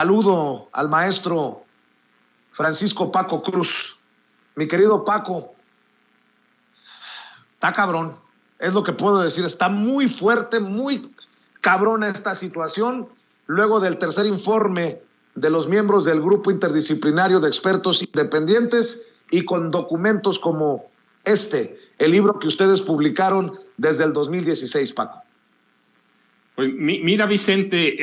Saludo al maestro Francisco Paco Cruz. Mi querido Paco, está cabrón, es lo que puedo decir, está muy fuerte, muy cabrona esta situación, luego del tercer informe de los miembros del grupo interdisciplinario de expertos independientes y con documentos como el libro que ustedes publicaron desde el 2016, Paco. Pues mira, Vicente,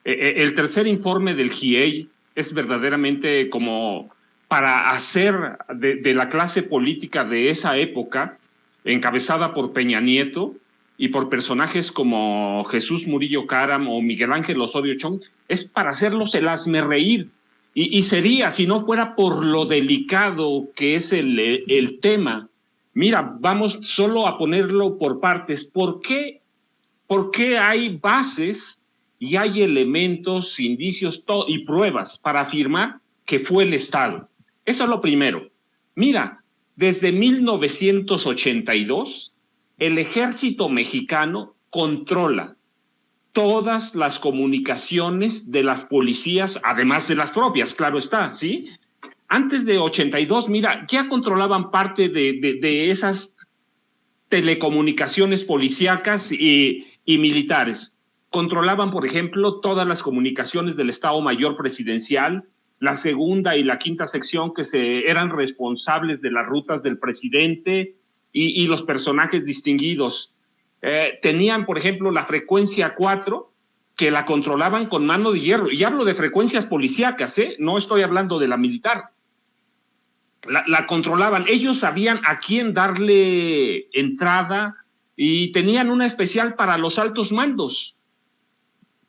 el tercer informe del GIEI es verdaderamente como para hacer de la clase política de esa época, encabezada por Peña Nieto y por personajes como Jesús Murillo Caram o Miguel Ángel Osorio Chong, es para hacerlos el hazmerreír. Y sería, si no fuera por lo delicado que es el tema. Mira, vamos solo a ponerlo por partes. ¿Por qué hay bases y hay elementos, indicios y pruebas para afirmar que fue el Estado? Eso es lo primero. Mira, desde 1982, el ejército mexicano controla todas las comunicaciones de las policías, además de las propias, claro está, ¿sí? Antes de 82, mira, ya controlaban parte de esas telecomunicaciones policíacas y militares. Controlaban, por ejemplo, todas las comunicaciones del Estado Mayor Presidencial, la segunda y la quinta sección que eran responsables de las rutas del presidente y los personajes distinguidos. Tenían, por ejemplo, la frecuencia 4, que la controlaban con mano de hierro. Y hablo de frecuencias policíacas, no estoy hablando de la militar. La controlaban. Ellos sabían a quién darle entrada y tenían una especial para los altos mandos,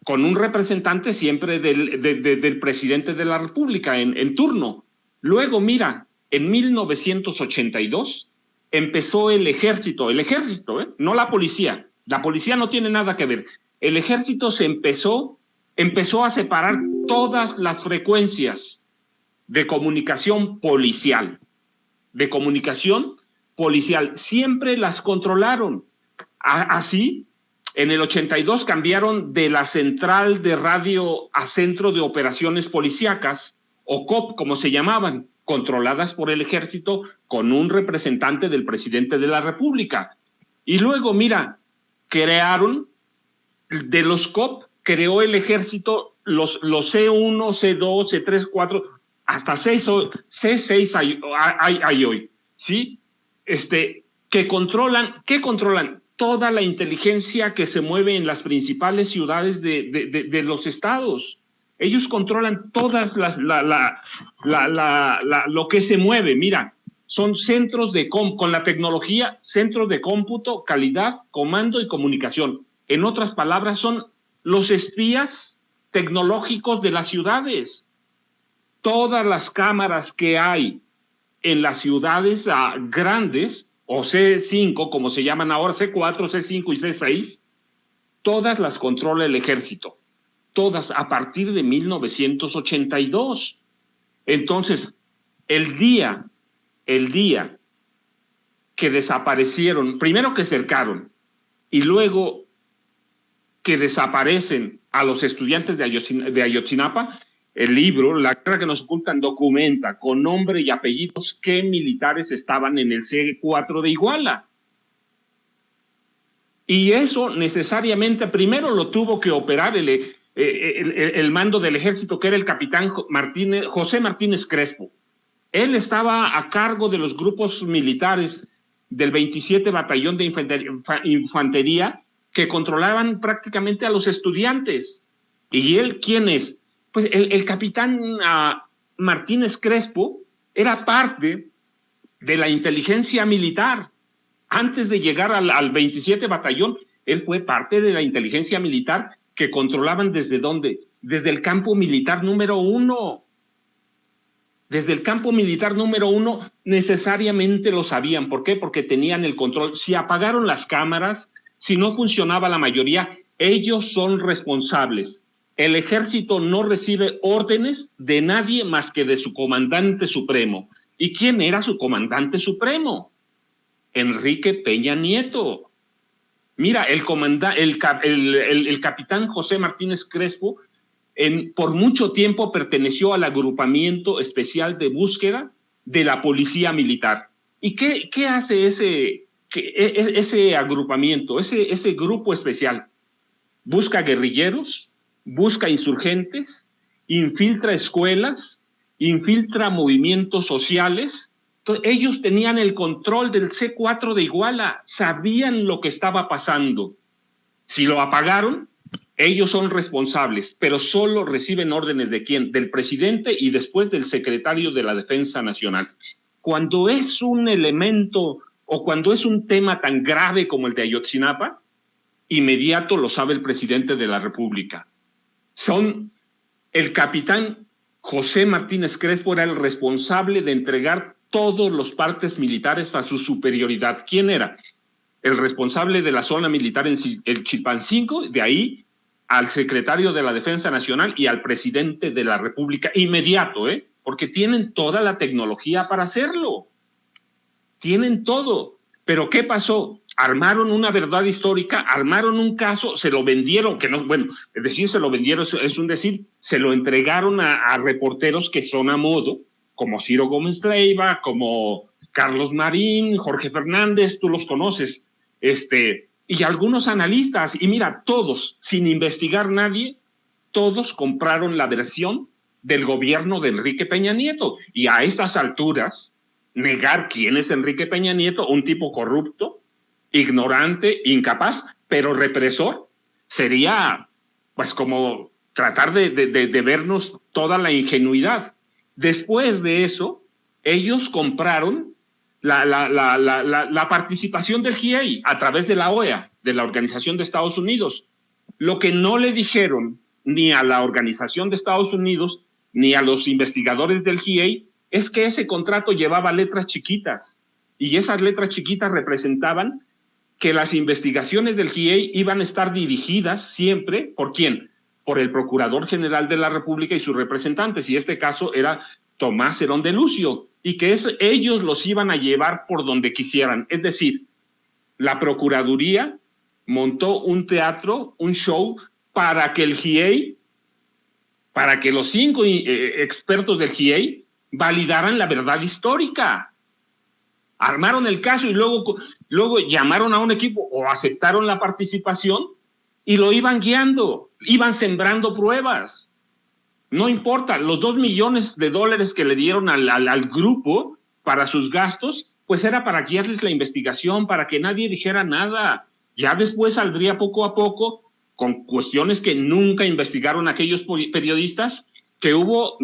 con un representante siempre del presidente de la República en turno. Luego, mira, en 1982 empezó el ejército, no la policía. La policía no tiene nada que ver. El ejército empezó a separar todas las frecuencias de comunicación policial. Siempre las controlaron. Así, en el 82 cambiaron de la central de radio a Centro de Operaciones Policíacas, o COP, como se llamaban, controladas por el ejército con un representante del presidente de la República. Y luego, mira, crearon, de los COP, creó el ejército los C1, C2, C3, C4, hasta C6 hay hoy, ¿sí? ¿Qué controlan? Toda la inteligencia que se mueve en las principales ciudades de los estados. Ellos controlan todas lo que se mueve. Mira, son centros con la tecnología, centros de cómputo, calidad, comando y comunicación. En otras palabras, son los espías tecnológicos de las ciudades. Todas las cámaras que hay en las ciudades grandes, o C5, como se llaman ahora, C4, C5 y C6, todas las controla el ejército. Todas a partir de 1982. Entonces, el día que desaparecieron, primero que cercaron y luego que desaparecen a los estudiantes de Ayotzinapa, el libro, La guerra que nos ocultan, documenta con nombre y apellidos qué militares estaban en el C4 de Iguala. Y eso necesariamente primero lo tuvo que operar el mando del ejército, que era el capitán José Martínez Crespo. Él estaba a cargo de los grupos militares del 27 Batallón de Infantería que controlaban prácticamente a los estudiantes. ¿Y él quién es? Pues el capitán Martínez Crespo era parte de la inteligencia militar. Antes de llegar al 27 Batallón, él fue parte de la inteligencia militar que controlaban ¿desde dónde? Desde el campo militar número 1. Desde el campo militar número 1 necesariamente lo sabían. ¿Por qué? Porque tenían el control. Si apagaron las cámaras, si no funcionaba la mayoría, ellos son responsables. El ejército no recibe órdenes de nadie más que de su comandante supremo. ¿Y quién era su comandante supremo? Enrique Peña Nieto. Mira, el capitán José Martínez Crespo por mucho tiempo perteneció al agrupamiento especial de búsqueda de la policía militar. ¿Y qué hace ese agrupamiento, ese grupo especial? Busca guerrilleros, busca insurgentes, infiltra escuelas, infiltra movimientos sociales. Entonces, ellos tenían el control del C4 de Iguala, sabían lo que estaba pasando. Si lo apagaron, ellos son responsables, pero solo reciben órdenes ¿de quién? Del presidente y después del secretario de la Defensa Nacional. Cuando es un elemento o cuando es un tema tan grave como el de Ayotzinapa, inmediato lo sabe el presidente de la República. El capitán José Martínez Crespo era el responsable de entregar todos los partes militares a su superioridad. ¿Quién era? El responsable de la zona militar en el Chilpancingo, de ahí al secretario de la Defensa Nacional y al presidente de la República, inmediato, porque tienen toda la tecnología para hacerlo. Tienen todo. Pero ¿qué pasó? Armaron una verdad histórica, armaron un caso, se lo vendieron, que no, bueno, es decir, se lo vendieron, es un decir, se lo entregaron a reporteros que son a modo, como Ciro Gómez Leiva, como Carlos Marín, Jorge Fernández, tú los conoces, y algunos analistas, y mira, todos, sin investigar nadie, todos compraron la versión del gobierno de Enrique Peña Nieto, y a estas alturas, negar quién es Enrique Peña Nieto, un tipo corrupto, ignorante, incapaz, pero represor, sería pues como tratar de vernos toda la ingenuidad. Después de eso, ellos compraron la participación del GIEI a través de la OEA, de la Organización de Estados Unidos. Lo que no le dijeron ni a la Organización de Estados Unidos ni a los investigadores del GIEI es que ese contrato llevaba letras chiquitas, y esas letras chiquitas representaban que las investigaciones del GIEI iban a estar dirigidas siempre, ¿por quién? Por el Procurador General de la República y sus representantes, y este caso era Tomás Herón de Lucio, y que ellos los iban a llevar por donde quisieran. Es decir, la Procuraduría montó un teatro, un show, para que el GIEI, para que los 5 expertos del GIEI validaran la verdad histórica. Armaron el caso y luego llamaron a un equipo o aceptaron la participación y lo iban guiando, iban sembrando pruebas. No importa, los $2 millones que le dieron al grupo para sus gastos, pues era para guiarles la investigación, para que nadie dijera nada. Ya después saldría poco a poco, con cuestiones que nunca investigaron aquellos periodistas, que hubo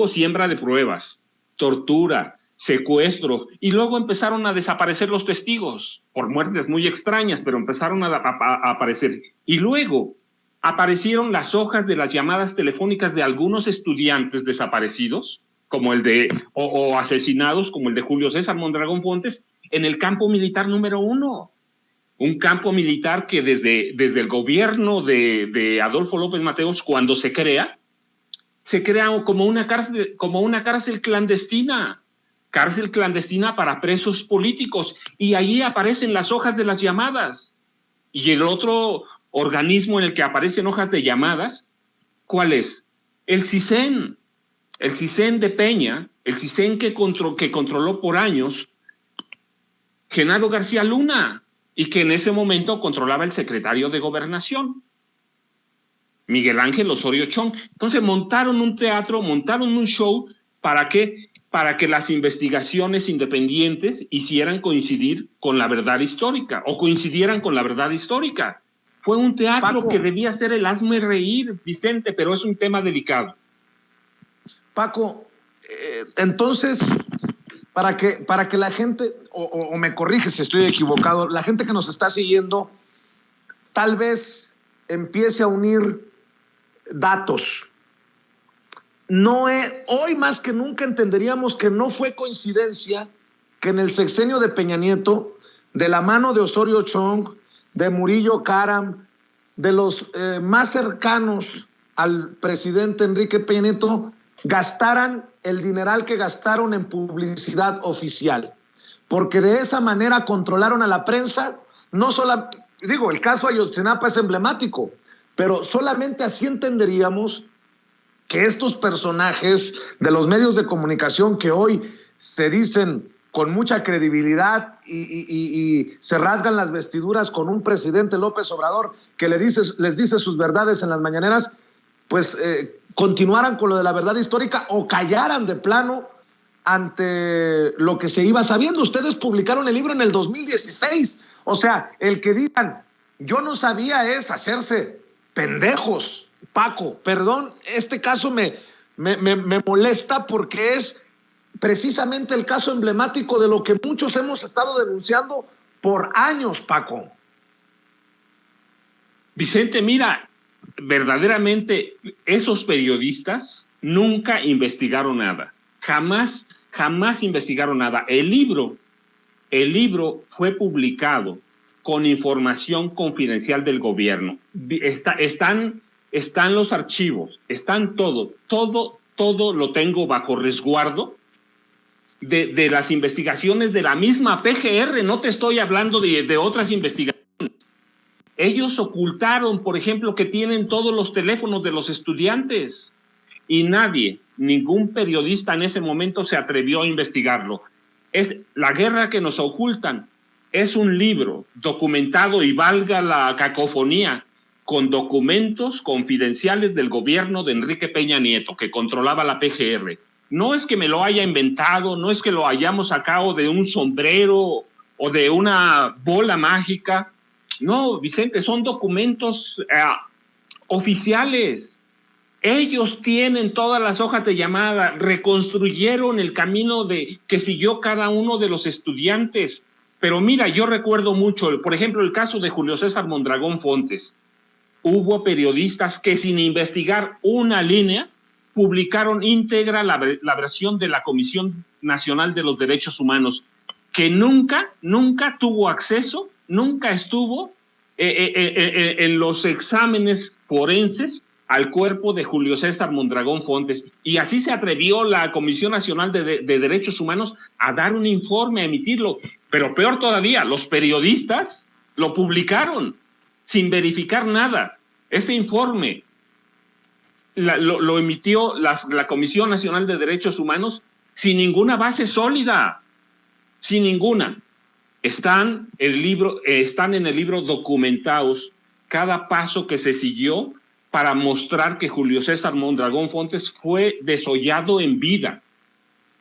siembra de pruebas, tortura, secuestro, y luego empezaron a desaparecer los testigos, por muertes muy extrañas, pero empezaron a aparecer. Y luego aparecieron las hojas de las llamadas telefónicas de algunos estudiantes desaparecidos, como o asesinados, como el de Julio César Mondragón Fontes, en el campo militar número 1. Un campo militar que desde el gobierno de Adolfo López Mateos, cuando se crea como una cárcel clandestina para presos políticos, y allí aparecen las hojas de las llamadas. Y el otro organismo en el que aparecen hojas de llamadas, ¿cuál es? El CISEN de Peña, el CISEN que controló por años Genaro García Luna, y que en ese momento controlaba el secretario de Gobernación, Miguel Ángel Osorio Chong. Entonces montaron un teatro, montaron un show, ¿para qué? Para que las investigaciones independientes hicieran coincidir con la verdad histórica, o coincidieran con la verdad histórica. Fue un teatro, Paco, que debía ser el hazme reír, Vicente, pero es un tema delicado. Paco, entonces, para que la gente, o me corrige si estoy equivocado, la gente que nos está siguiendo, tal vez empiece a unir datos. Hoy más que nunca entenderíamos que no fue coincidencia que en el sexenio de Peña Nieto, de la mano de Osorio Chong, de Murillo Karam, de los más cercanos al presidente Enrique Peña Nieto, gastaran el dineral que gastaron en publicidad oficial, porque de esa manera controlaron a la prensa. No solo, el caso Ayotzinapa es emblemático, pero solamente así entenderíamos que estos personajes de los medios de comunicación que hoy se dicen con mucha credibilidad y se rasgan las vestiduras con un presidente López Obrador que les dice sus verdades en las mañaneras, pues continuaran con lo de la verdad histórica o callaran de plano ante lo que se iba sabiendo. Ustedes publicaron el libro en el 2016, o sea, el que digan, yo no sabía, es hacerse pendejos. Paco, perdón, este caso me molesta porque es precisamente el caso emblemático de lo que muchos hemos estado denunciando por años, Paco. Vicente, mira, verdaderamente esos periodistas nunca investigaron nada, jamás investigaron nada. El libro fue publicado con información confidencial del gobierno. Están los archivos, están todo lo tengo bajo resguardo de las investigaciones de la misma PGR, no te estoy hablando de otras investigaciones. Ellos ocultaron, por ejemplo, que tienen todos los teléfonos de los estudiantes y ningún periodista en ese momento se atrevió a investigarlo. Es la guerra que nos ocultan. Es un libro documentado, y valga la cacofonía, con documentos confidenciales del gobierno de Enrique Peña Nieto, que controlaba la PGR. No es que me lo haya inventado, no es que lo hayamos sacado de un sombrero o de una bola mágica. No, Vicente, son documentos oficiales. Ellos tienen todas las hojas de llamada, reconstruyeron el camino que siguió cada uno de los estudiantes. Pero mira, yo recuerdo mucho, por ejemplo, el caso de Julio César Mondragón Fontes. Hubo periodistas que sin investigar una línea publicaron íntegra la versión de la Comisión Nacional de los Derechos Humanos, que nunca tuvo acceso, nunca estuvo en los exámenes forenses al cuerpo de Julio César Mondragón Fontes. Y así se atrevió la Comisión Nacional de Derechos Humanos a dar un informe, a emitirlo. Pero peor todavía, los periodistas lo publicaron sin verificar nada. Ese informe lo emitió la Comisión Nacional de Derechos Humanos sin ninguna base sólida, sin ninguna. Están en el libro documentados cada paso que se siguió para mostrar que Julio César Mondragón Fontes fue desollado en vida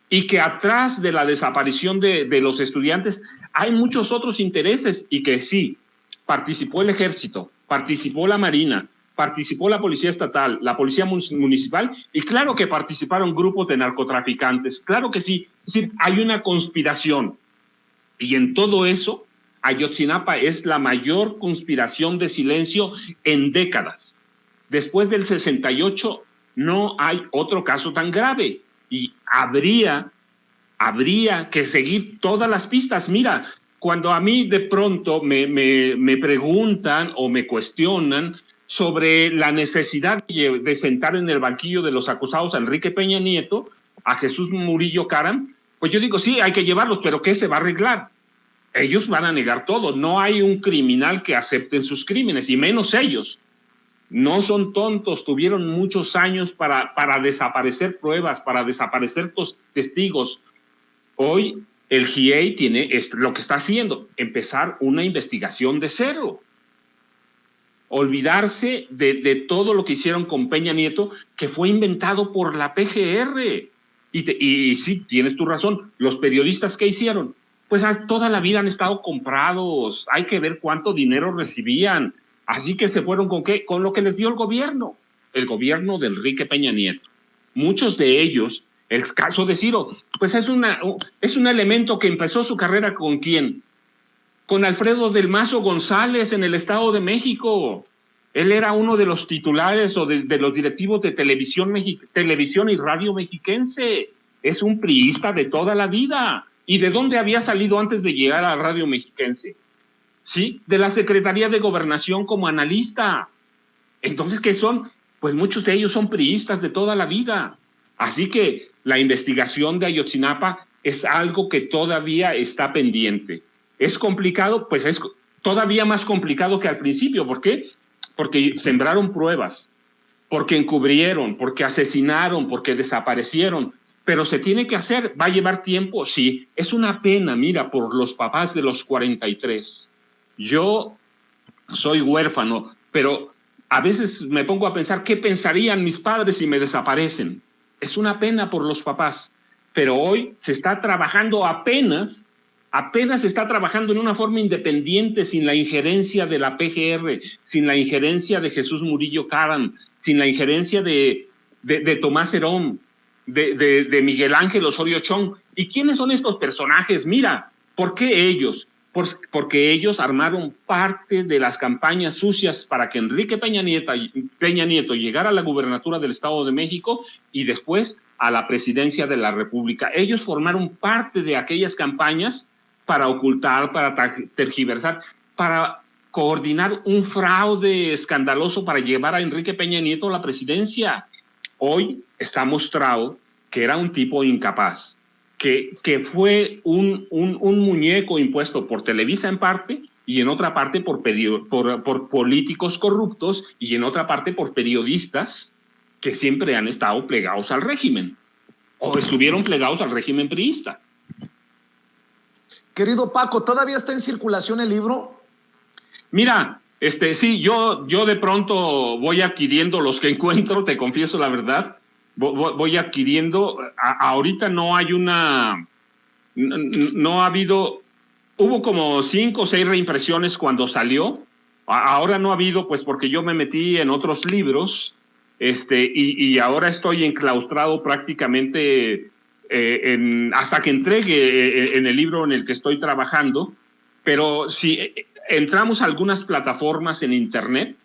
y que atrás de la desaparición de los estudiantes hay muchos otros intereses, y que sí, participó el Ejército, participó la Marina, participó la Policía Estatal, la Policía Municipal, y claro que participaron grupos de narcotraficantes, claro que sí. Es decir, hay una conspiración, y en todo eso, Ayotzinapa es la mayor conspiración de silencio en décadas. Después del 68 no hay otro caso tan grave, y habría que seguir todas las pistas. Mira, cuando a mí de pronto me preguntan o me cuestionan sobre la necesidad de sentar en el banquillo de los acusados a Enrique Peña Nieto, a Jesús Murillo Caram, pues yo digo, sí, hay que llevarlos, pero ¿qué se va a arreglar? Ellos van a negar todo. No hay un criminal que acepte sus crímenes, y menos ellos. No son tontos, tuvieron muchos años para desaparecer pruebas, para desaparecer testigos. Hoy el GIEI lo que está haciendo, empezar una investigación de cero. Olvidarse de todo lo que hicieron con Peña Nieto, que fue inventado por la PGR. Y sí, tienes tu razón, los periodistas que hicieron, pues toda la vida han estado comprados, hay que ver cuánto dinero recibían. Así que se fueron ¿con qué? Con lo que les dio el gobierno de Enrique Peña Nieto. Muchos de ellos, el caso de Ciro, pues es un elemento que empezó su carrera ¿con quién? Con Alfredo del Mazo González en el Estado de México. Él era uno de los titulares o de los directivos de televisión y radio mexiquense. Es un priista de toda la vida. ¿Y de dónde había salido antes de llegar a Radio Mexiquense? ¿Sí? De la Secretaría de Gobernación como analista. Entonces, ¿qué son? Pues muchos de ellos son priistas de toda la vida. Así que la investigación de Ayotzinapa es algo que todavía está pendiente. ¿Es complicado? Pues es todavía más complicado que al principio. ¿Por qué? porque sembraron pruebas, porque encubrieron, porque asesinaron, porque desaparecieron, pero se tiene que hacer. ¿Va a llevar tiempo? Sí. Es una pena, mira, por los papás de los 43. Yo soy huérfano, pero a veces me pongo a pensar qué pensarían mis padres si me desaparecen. Es una pena por los papás, pero hoy se está trabajando apenas se está trabajando en una forma independiente, sin la injerencia de la PGR, sin la injerencia de Jesús Murillo Caram, sin la injerencia de Tomás Herón, de Miguel Ángel Osorio Chong. ¿Y quiénes son estos personajes? Mira, ¿por qué ellos? Porque ellos armaron parte de las campañas sucias para que Enrique Peña Nieto llegara a la gubernatura del Estado de México y después a la presidencia de la República. Ellos formaron parte de aquellas campañas para ocultar, para tergiversar, para coordinar un fraude escandaloso para llevar a Enrique Peña Nieto a la presidencia. Hoy está mostrado que era un tipo incapaz, que fue un muñeco impuesto por Televisa en parte, y en otra parte por políticos corruptos, y en otra parte por periodistas que siempre han estado plegados al régimen, o estuvieron plegados al régimen priista. Querido Paco, ¿todavía está en circulación el libro? Mira, sí, yo de pronto voy adquiriendo los que encuentro, te confieso la verdad, voy adquiriendo. Ahorita no hay no ha habido, hubo como 5 o 6 reimpresiones cuando salió. Ahora no ha habido, pues porque yo me metí en otros libros, y ahora estoy enclaustrado prácticamente hasta que entregue en el libro en el que estoy trabajando. Pero si entramos a algunas plataformas en internet,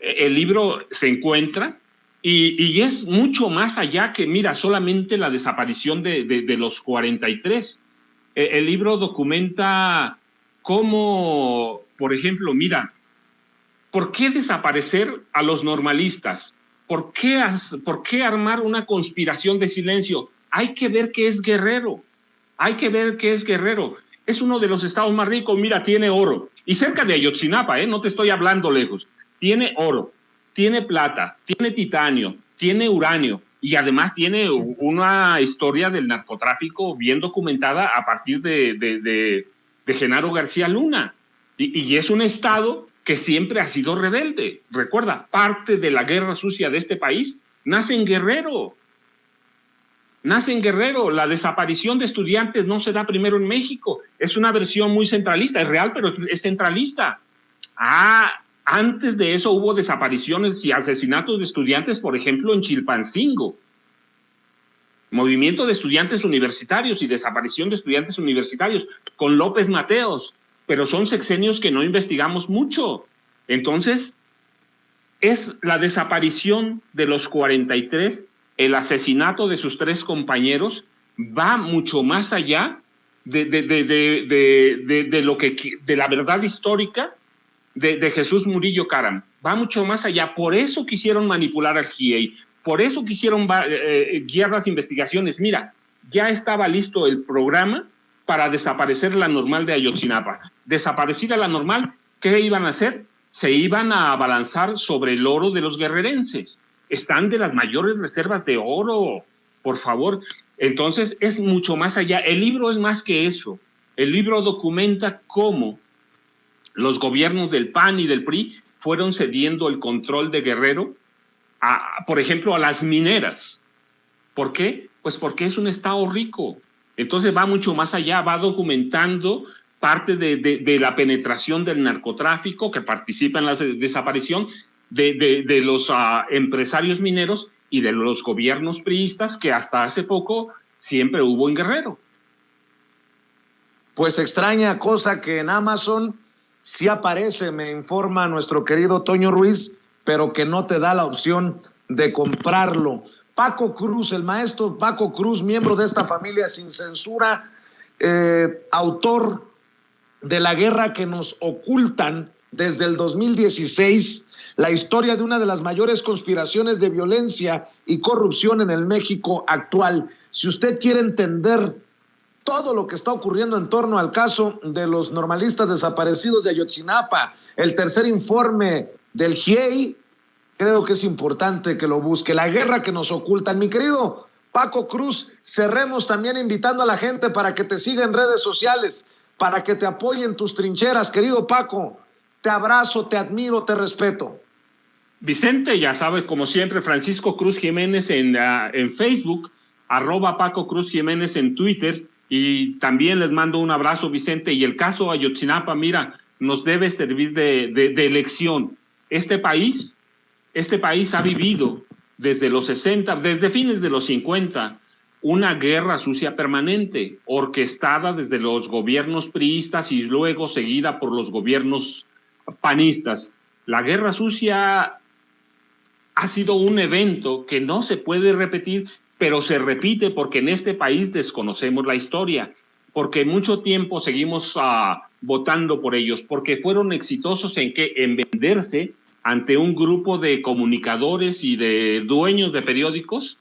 el libro se encuentra y es mucho más allá que, mira, solamente la desaparición de los 43. El libro documenta cómo, por ejemplo, mira, ¿por qué desaparecer a los normalistas? ¿Por qué armar una conspiración de silencio? Hay que ver qué es Guerrero. Hay que ver qué es Guerrero. Es uno de los estados más ricos. Mira, tiene oro. Y cerca de Ayotzinapa, no te estoy hablando lejos. Tiene oro, tiene plata, tiene titanio, tiene uranio. Y además tiene una historia del narcotráfico bien documentada a partir de Genaro García Luna. Y es un estado que siempre ha sido rebelde. Recuerda, parte de la guerra sucia de este país nace en Guerrero. Nace en Guerrero. La desaparición de estudiantes no se da primero en México. Es una versión muy centralista. Es real, pero es centralista. Antes de eso hubo desapariciones y asesinatos de estudiantes, por ejemplo, en Chilpancingo. Movimiento de estudiantes universitarios y desaparición de estudiantes universitarios con López Mateos. Pero son sexenios que no investigamos mucho. Entonces, es la desaparición de los 43, el asesinato de sus 3 compañeros, va mucho más allá de la verdad histórica de Jesús Murillo Caram. Va mucho más allá. Por eso quisieron manipular al GIEI, por eso quisieron guiar las investigaciones. Mira, ya estaba listo el programa para desaparecer la Normal de Ayotzinapa. Desaparecida la Normal, ¿qué iban a hacer? Se iban a abalanzar sobre el oro de los guerrerenses. Están de las mayores reservas de oro, por favor. Entonces, es mucho más allá. El libro es más que eso. El libro documenta cómo los gobiernos del PAN y del PRI fueron cediendo el control de Guerrero, por ejemplo, a las mineras. ¿Por qué? Pues porque es un estado rico. Entonces va mucho más allá, va documentando parte de la penetración del narcotráfico que participa en la desaparición de los empresarios mineros y de los gobiernos priistas que hasta hace poco siempre hubo en Guerrero. Pues extraña cosa que en Amazon sí aparece, me informa nuestro querido Toño Ruiz, pero que no te da la opción de comprarlo. Paco Cruz, el maestro Paco Cruz, miembro de esta familia sin censura, autor de La guerra que nos ocultan desde el 2016, la historia de una de las mayores conspiraciones de violencia y corrupción en el México actual. Si usted quiere entender todo lo que está ocurriendo en torno al caso de los normalistas desaparecidos de Ayotzinapa, el tercer informe del GIEI, creo que es importante que lo busque. La guerra que nos ocultan. Mi querido Paco Cruz, cerremos también invitando a la gente para que te siga en redes sociales, para que te apoye en tus trincheras. Querido Paco, te abrazo, te admiro, te respeto. Vicente, ya sabes, como siempre, Francisco Cruz Jiménez en Facebook, @Paco Cruz Jiménez en Twitter, y también les mando un abrazo, Vicente. Y el caso Ayotzinapa, mira, nos debe servir de lección. Este país ha vivido desde los 60, desde fines de los 50, una guerra sucia permanente, orquestada desde los gobiernos priistas y luego seguida por los gobiernos panistas. La guerra sucia ha sido un evento que no se puede repetir, pero se repite porque en este país desconocemos la historia, porque mucho tiempo seguimos votando por ellos, porque fueron exitosos en venderse ante un grupo de comunicadores y de dueños de periódicos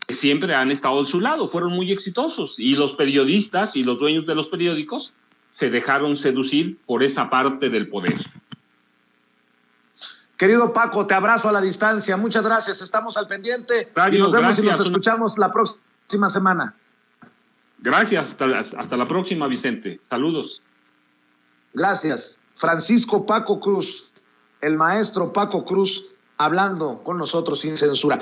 que siempre han estado a su lado, fueron muy exitosos, y los periodistas y los dueños de los periódicos se dejaron seducir por esa parte del poder. Querido Paco, te abrazo a la distancia. Muchas gracias. Estamos al pendiente. Radio, y nos vemos gracias. Y nos escuchamos la próxima semana. Gracias. Hasta la próxima, Vicente. Saludos. Gracias. Francisco Paco Cruz, el maestro Paco Cruz, hablando con nosotros sin censura.